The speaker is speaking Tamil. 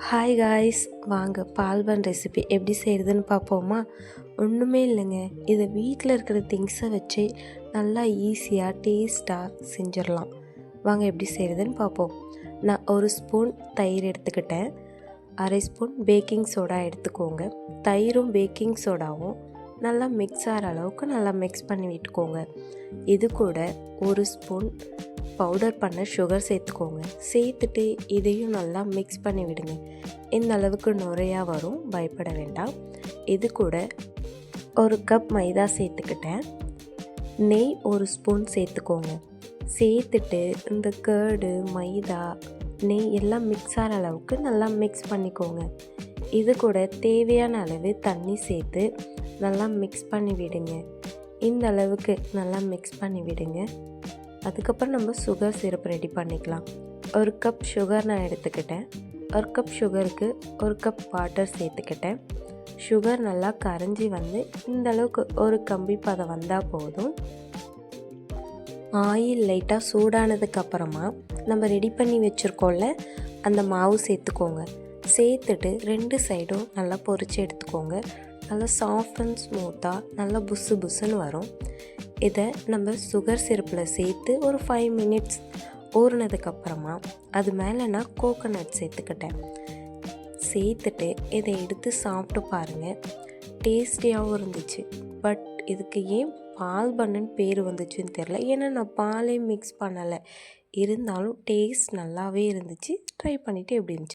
ஹாய் காய்ஸ், வாங்க பால்பன் ரெசிபி எப்படி செய்கிறதுன்னு பார்ப்போமா? ஒன்றுமே இல்லைங்க, இதை வீட்டில் இருக்கிற திங்ஸை வச்சு நல்லா ஈஸியாக டேஸ்ட்டாக செஞ்சிடலாம். வாங்க எப்படி செய்கிறதுன்னு பார்ப்போம். நான் ஒரு ஸ்பூன் தயிர் எடுத்துக்கிட்டேன். அரை ஸ்பூன் பேக்கிங் சோடா எடுத்துக்கோங்க. தயிரும் பேக்கிங் சோடாவும் நல்லா மிக்ஸ் ஆகிற அளவுக்கு நல்லா மிக்ஸ் பண்ணி விட்டுக்கோங்க. இது கூட ஒரு ஸ்பூன் பவுடர் பண்ண சுகர் சேர்த்துக்கோங்க. சேர்த்துட்டு இதையும் நல்லா மிக்ஸ் பண்ணி விடுங்க. இந்த அளவுக்கு நுரையாக வரும், பயப்பட வேண்டாம். இது கூட ஒரு கப் மைதா சேர்த்துக்கிட்டேன். நெய் ஒரு ஸ்பூன் சேர்த்துக்கோங்க. சேர்த்துட்டு இந்த கர்டு, மைதா, நெய் எல்லாம் மிக்ஸ் ஆகிற அளவுக்கு நல்லா மிக்ஸ் பண்ணிக்கோங்க. இது கூட தேவையான அளவு தண்ணி சேர்த்து நல்லா மிக்ஸ் பண்ணி விடுங்க. இந்த அளவுக்கு நல்லா மிக்ஸ் பண்ணி விடுங்க. அதுக்கப்புறம் நம்ம சுகர் சிரப் ரெடி பண்ணிக்கலாம். ஒரு கப் சுகர் நான் எடுத்துக்கிட்டேன். ஒரு கப் சுகருக்கு ஒரு கப் வாட்டர் சேர்த்துக்கிட்டேன். சுகர் நல்லா கரைஞ்சி வந்து இந்த அளவுக்கு ஒரு கம்பி பதம் வந்தால் போதும். ஆயில் லைட்டாக சூடானதுக்கப்புறமா நம்ம ரெடி பண்ணி வச்சுருக்கோம்ல அந்த மாவு சேர்த்துக்கோங்க. சேர்த்துட்டு 2 சைடும் நல்லா பொரித்து எடுத்துக்கோங்க. நல்லா சாஃப்ட் அண்ட் ஸ்மூத்தாக நல்லா புசு புசுன்னு வரும். இதை நம்ம சுகர் சிரப்பில் சேர்த்து ஒரு 5 மினிட்ஸ் ஊறினதுக்கப்புறமா அது மேலே நான் கோகோனட் சேர்த்துக்கிட்டேன். சேர்த்துட்டு இதை எடுத்து சாப்பிட்டு பாருங்கள். டேஸ்டியாகவும் இருந்துச்சு. பட் இதுக்கு ஏன் பால் பண்ணுன்னு பேர் வந்துச்சுன்னு தெரில. ஏன்னா நான் பாலே மிக்ஸ் பண்ணலை. இருந்தாலும் டேஸ்ட் நல்லாவே இருந்துச்சு. ட்ரை பண்ணிவிட்டு எப்படி இருந்துச்சு